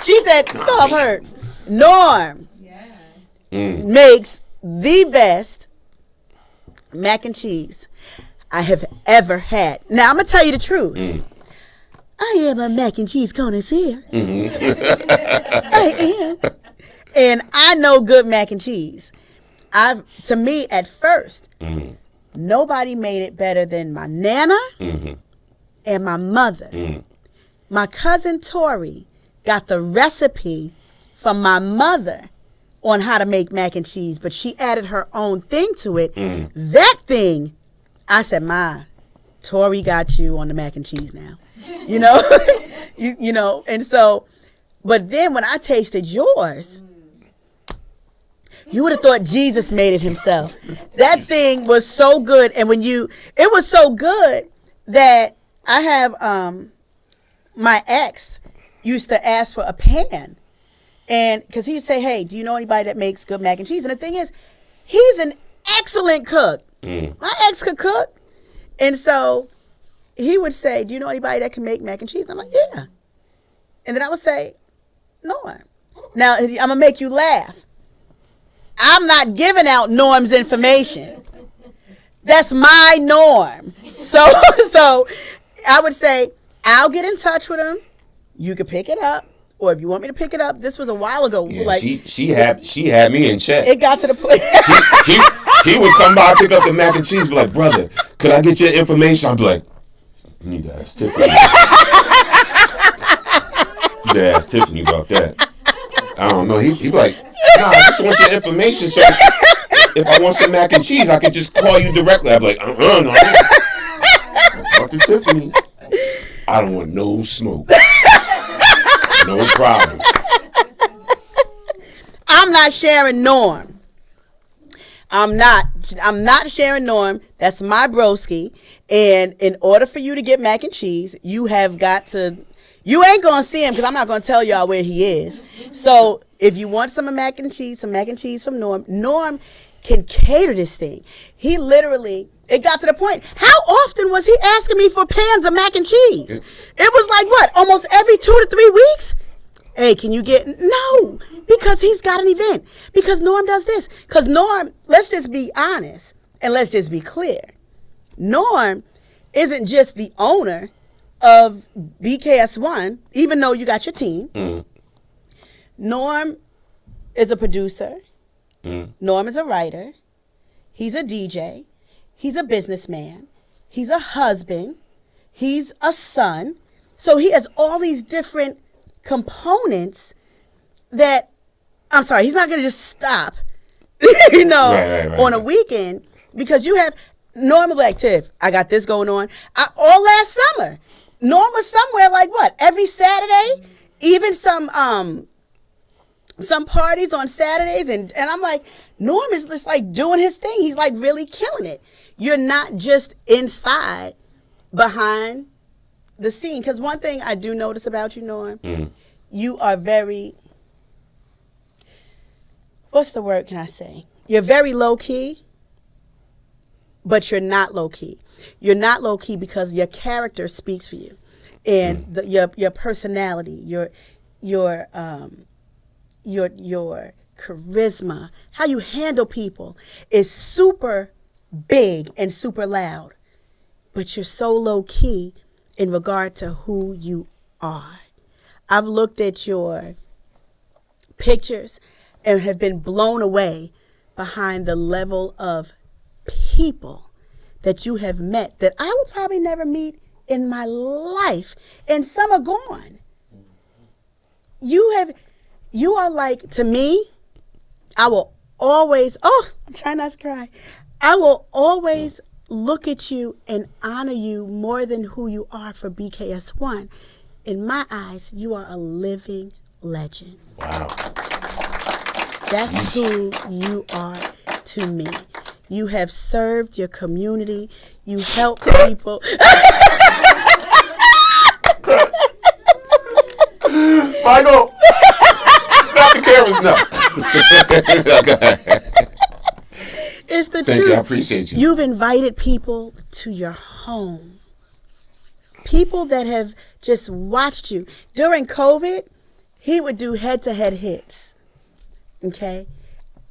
she said, "So I've heard Norm." Makes the best mac and cheese I have ever had. Now, I'm going to tell you the truth. I am a mac and cheese connoisseur. I am. And I know good mac and cheese. To me, at first, nobody made it better than my Nana and my mother. My cousin Tori got the recipe from my mother on how to make mac and cheese, but she added her own thing to it. That thing, I said, "Ma, Tori got you on the mac and cheese now." And so, but then when I tasted yours, you would have thought Jesus made it himself. That thing was so good. And it was so good that I have, my ex used to ask for a pan. And because he'd say, "Hey, do you know anybody that makes good mac and cheese?" And the thing is, he's an excellent cook. My ex could cook. And so he would say, "Do you know anybody that can make mac and cheese?" And I'm like, "Yeah." And then I would say, "Norm." Now, I'm going to make you laugh. I'm not giving out Norm's information. That's my Norm. So I would say, I'll get in touch with him. You could pick it up. Or if you want me to pick it up, this was a while ago. Yeah, like, she had me in check. It got to the point. he would come by, pick up the mac and cheese, be like, "Brother, could I get your information?" I'd be like, "You need to ask Tiffany." You need to ask Tiffany about that. I don't know. He'd be like, "Nah, I just want your information, so if I want some mac and cheese, I could just call you directly." I'd be like, "No. Talk to Tiffany. I don't want no smoke. No problems." I'm not sharing Norm. I'm not sharing Norm. That's my broski. And in order for you to get mac and cheese, you have got to. You ain't gonna see him because I'm not gonna tell y'all where he is. So if you want some mac and cheese from Norm, Norm can cater this thing. He literally. It got to the point. How often was he asking me for pans of mac and cheese? It was like, what, almost every 2 to 3 weeks? "Hey, can you get..." No, because he's got an event. Because Norm does this. Because Norm, let's just be honest and let's just be clear. Norm isn't just the owner of BKS1, even though you got your team. Norm is a producer. Norm is a writer. He's a DJ. He's a businessman. He's a husband. He's a son. So he has all these different components that, I'm sorry, he's not going to just stop, right. On a weekend, because you have Norm like, "Tiff, I got this going on." All last summer, Norm was somewhere like what? Every Saturday, even some some parties on Saturdays, and I'm like, Norm is just like doing his thing. He's like really killing it. You're not just inside behind the scene. Because one thing I do notice about you, Norm, you are very, what's the word can I say? You're very low key, but you're not low key. You're not low key because your character speaks for you, and your personality, your charisma, how you handle people is super big and super loud, but you're so low key in regard to who you are. I've looked at your pictures and have been blown away behind the level of people that you have met that I will probably never meet in my life, and some are gone. You are like, to me, I will always, I'm trying not to cry. I will always look at you and honor you more than who you are for BKS1. In my eyes, you are a living legend. Wow. That's who you are to me. You have served your community. You help people. Michael, stop the cameras now. It's the truth. Thank you. I appreciate you. You've invited people to your home. People that have just watched you. During COVID, he would do head-to-head hits. Okay?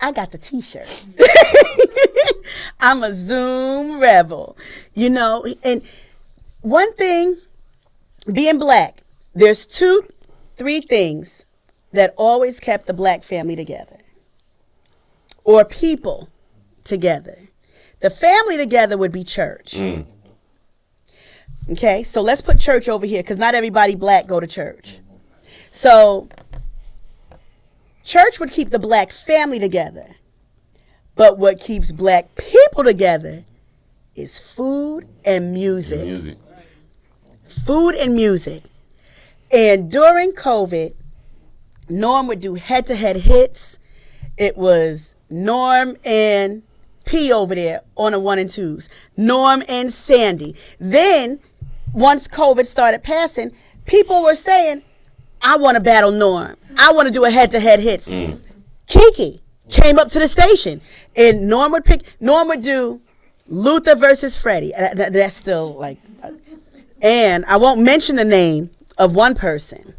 I got the t-shirt. I'm a Zoom rebel. You know, and one thing, being black, there's 3 things that always kept the black family together, or people together. The family together would be church. Okay, so let's put church over here because not everybody black go to church. So church would keep the black family together, but what keeps black people together is food and music. Food and music. And during COVID, Norm would do head-to-head hits. It was Norm and P over there on the 1 and 2s. Norm and Sandy. Then, once COVID started passing, people were saying, I want to battle Norm. I want to do a head-to-head hits. Kiki came up to the station, and Norm would do Luther versus Freddie. That's still like, and I won't mention the name of one person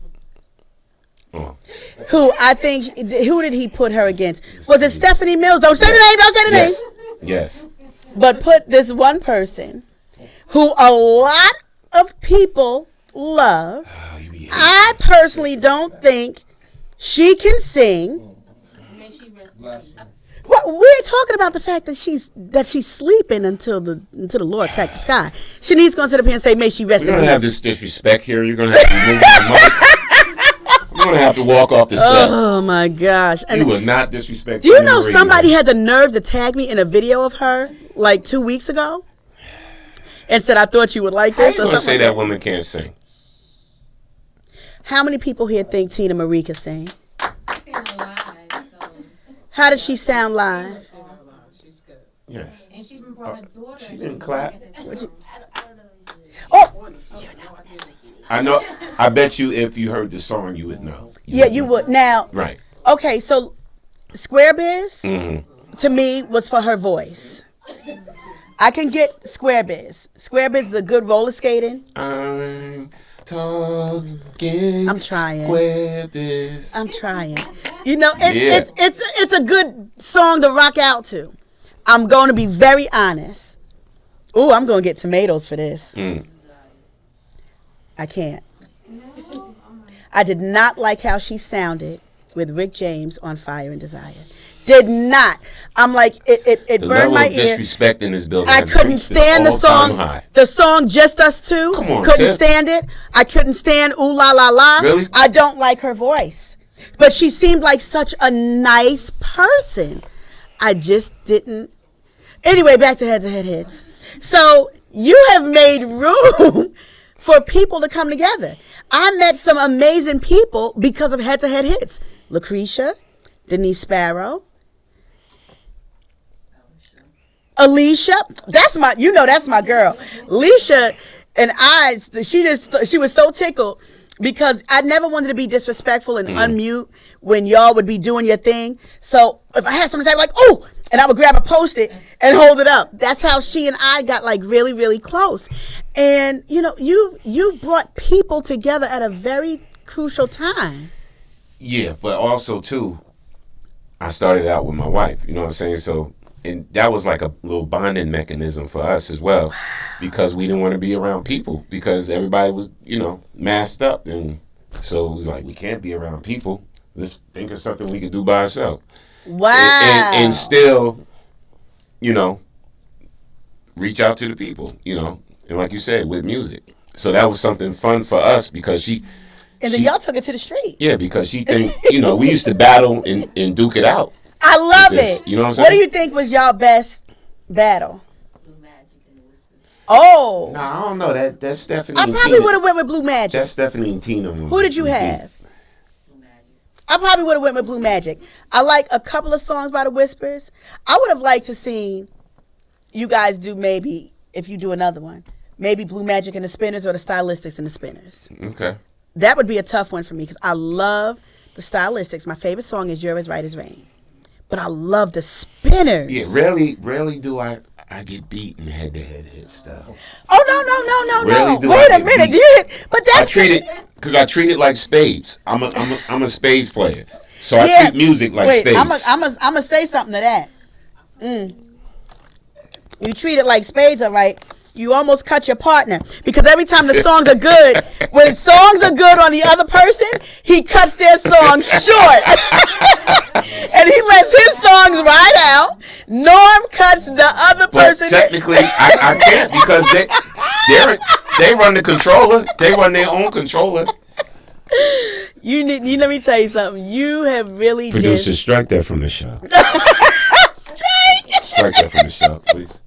who I think, who did he put her against? Was it Stephanie Mills? Don't say the name, don't say the name. Yes. But put this one person who a lot of people love. I personally don't think she can sing. Well, we ain't talking about the fact that she's sleeping until the Lord cracked the sky. Shanice's gonna sit up here and say, "May she rest in peace." We're gonna have this disrespect here. You're gonna have to remove the mic. You're gonna have to walk off the set. Oh my gosh! And you will not disrespect. Do you know somebody had the nerve to tag me in a video of her like 2 weeks ago, and said, "I thought you would like this." How you gonna say that woman can't sing? How many people here think Tina Marie can sing? How did she sound live? Yes. And she didn't clap. Oh, I know. I bet you if you heard the song, you would know. You would. Now, right. Okay, so Square Biz to me was for her voice. I can get Square Biz. Square Biz is the good roller skating. I'm trying. Square Biz. I'm trying. You know, it's a good song to rock out to. I'm going to be very honest. Ooh, I'm going to get tomatoes for this. I can't. I did not like how she sounded with Rick James on Fire and Desire. Did not. I'm like, it burned my ear. The disrespect in this building. I couldn't stand the song. The song Just Us Two. Come on, couldn't stand it. I couldn't stand Ooh La La La. Really? I don't like her voice. But she seemed like such a nice person. I just didn't. Anyway, back to head-to-head hits. So you have made room for people to come together. I met some amazing people because of head-to-head hits. Lucretia, Denise Sparrow, Alicia. That's my girl. Alicia and she was so tickled because I never wanted to be disrespectful and unmute when y'all would be doing your thing. So if I had something to say, like, oh, and I would grab a Post-it and hold it up. That's how she and I got like really, really close. And you brought people together at a very crucial time. Yeah, but also too, I started out with my wife. You know what I'm saying? So, and that was like a little bonding mechanism for us as well, because we didn't want to be around people because everybody was, masked up, and so it was like we can't be around people. Let's think of something we could do by ourselves. Wow. And still, reach out to the people, and like you said, with music. So that was something fun for us because and then y'all took it to the street. Yeah, because she think, we used to battle and duke it out. I love it. You know what I'm saying? What do you think was y'all best battle? Blue Magic and Whispers. Oh. No, I don't know. That's Stephanie. I probably would have went with Blue Magic. That's Stephanie and Tina. Who did you have? Blue Magic. I probably would have went with Blue Magic. I like a couple of songs by the Whispers. I would have liked to see you guys do, maybe, if you do another one, maybe Blue Magic and the Spinners or the Stylistics and the Spinners. Okay. That would be a tough one for me because I love the Stylistics. My favorite song is You're As Right As Rain. But I love the Spinners. Yeah, rarely do I get beaten head-to-head hit stuff. Oh, no. Rarely Wait a minute. But that's... I treat it like spades. I'm a spades player. So I treat music like spades. I'm going to say something to that. You treat it like spades, all right. You almost cut your partner because every time the songs are good, when songs are good on the other person, he cuts their songs short. And he lets his songs ride out. Norm cuts the other person. But technically, I can't because they run the controller. They run their own controller. You let me tell you something. You have really Producer, strike that from the show. Strike that from the show, please.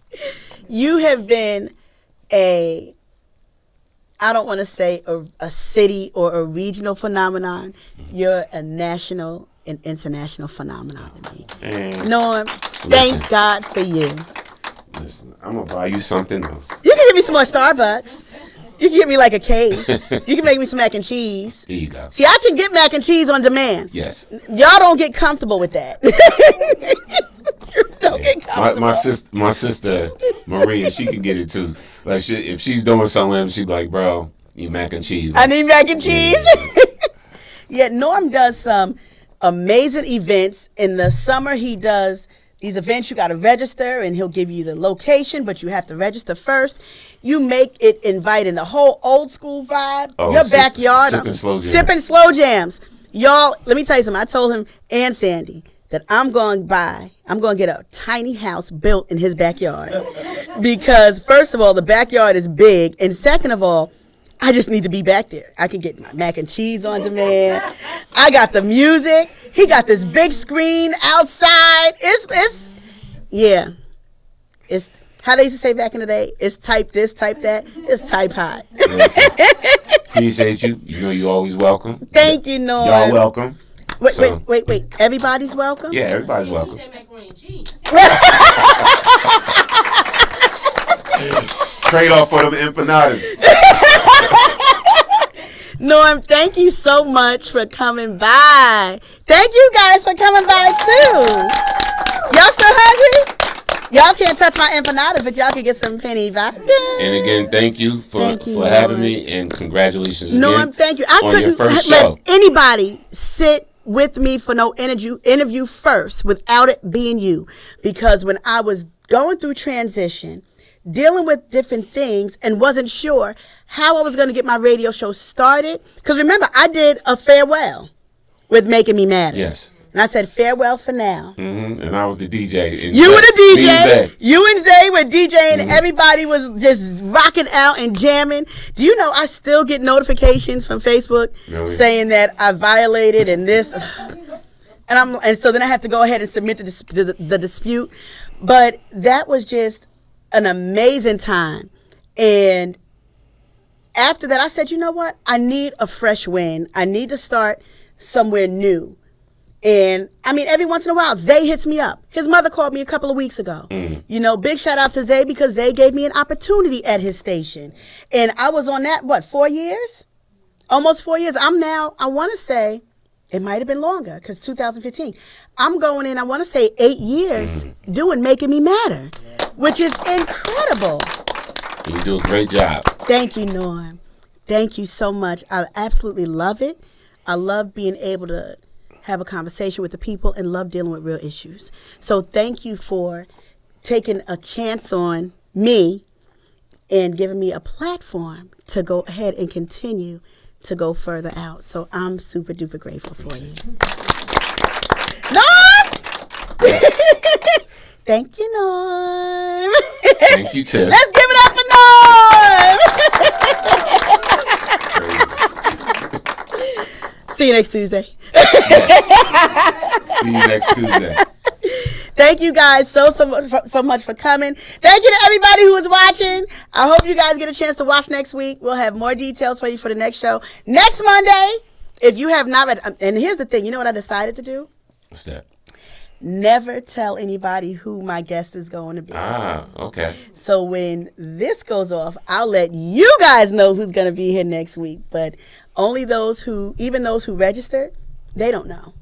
You have been I don't want to say a city or a regional phenomenon. You're a national and international phenomenon to me. Norm, thank God for you. Listen, I'm going to buy you something else. You can give me some more Starbucks. You can give me like a case. You can make me some mac and cheese. Here you go. See, I can get mac and cheese on demand. Yes. Y'all don't get comfortable with that. Don't get comfortable. My sister Maria, she can get it too. Like if she's doing something, she's like, "Bro, you mac and cheese." I need mac and cheese. Yeah, Norm does some amazing events. In the summer, he does these events. You got to register, and he'll give you the location, but you have to register first. You make it inviting, the whole old school vibe. Your backyard. Sipping slow jams. Y'all, let me tell you something. I told him and Sandy that I'm going to get a tiny house built in his backyard. Because first of all, the backyard is big. And second of all, I just need to be back there. I can get my mac and cheese on demand. I got the music. He got this big screen outside. It's how they used to say back in the day, it's type this, type that. It's type hot. Appreciate you. You know you're always welcome. Thank you, Norm. Y'all welcome. Wait. Everybody's welcome? Yeah, everybody's welcome. Trade off for them empanadas. Norm, thank you so much for coming by. Thank you guys for coming by too. Y'all still hungry? Y'all can't touch my empanadas, but y'all can get some penny vodka. And again, thank you for having me, and congratulations again. Norm, thank you. I couldn't let anybody sit with me for no interview first without it being you, because when I was going through transition, dealing with different things, and wasn't sure how I was going to get my radio show started, because remember, I did a farewell with Making Me Matter. Yes. And I said, farewell for now. Mm-hmm. And I was the DJ. You were the DJ. You and Zay were DJing, and everybody was just rocking out and jamming. Do you know I still get notifications from Facebook saying that I violated and this? And so then I have to go ahead and submit the dispute. But that was just an amazing time. And after that, I said, you know what? I need a fresh wind. I need to start somewhere new. And I mean, every once in a while, Zay hits me up. His mother called me a couple of weeks ago. You know, big shout out to Zay because Zay gave me an opportunity at his station. And I was on that, 4 years? Almost 4 years. I'm now, I want to say, it might have been longer because 2015. I'm going in, I want to say 8 years doing Making Me Matter, which is incredible. You do a great job. Thank you, Norm. Thank you so much. I absolutely love it. I love being able to have a conversation with the people and love dealing with real issues. So thank you for taking a chance on me and giving me a platform to go ahead and continue to go further out. So I'm super duper grateful for you. Norm! Yes. Thank you, Norm. Thank you, Tiff. Let's give it up for Norm. See you next Tuesday. Yes. See you next Tuesday. Thank you guys so much for coming. Thank you to everybody who is watching. I hope you guys get a chance to watch next week. We'll have more details for you for the next show. Next Monday, if you have not read, and here's the thing, you know what I decided to do? What's that? Never tell anybody who my guest is going to be. Ah, okay. So when this goes off, I'll let you guys know who's going to be here next week. But only even those who registered, they don't know.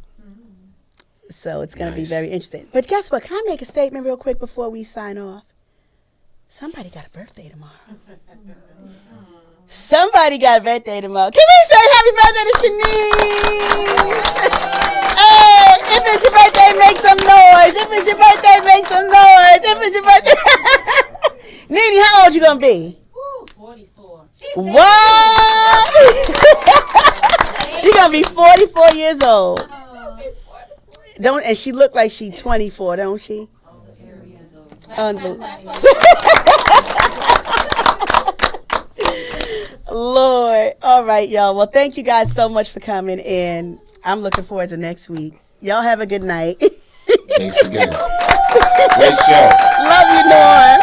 So it's going to be very interesting. But guess what? Can I make a statement real quick before we sign off? Somebody got a birthday tomorrow. Somebody got a birthday tomorrow. Can we say happy birthday to Shanice? Hey, if it's your birthday, make some noise. If it's your birthday, make some noise. If it's your birthday. Nene, how old you going to be? 44. What? You're going to be 44 years old. And she look like she 24, don't she? Unbelievable. Lord. All right, y'all. Well, thank you guys so much for coming, and I'm looking forward to next week. Y'all have a good night. Thanks again. Great show. Love you, Norm.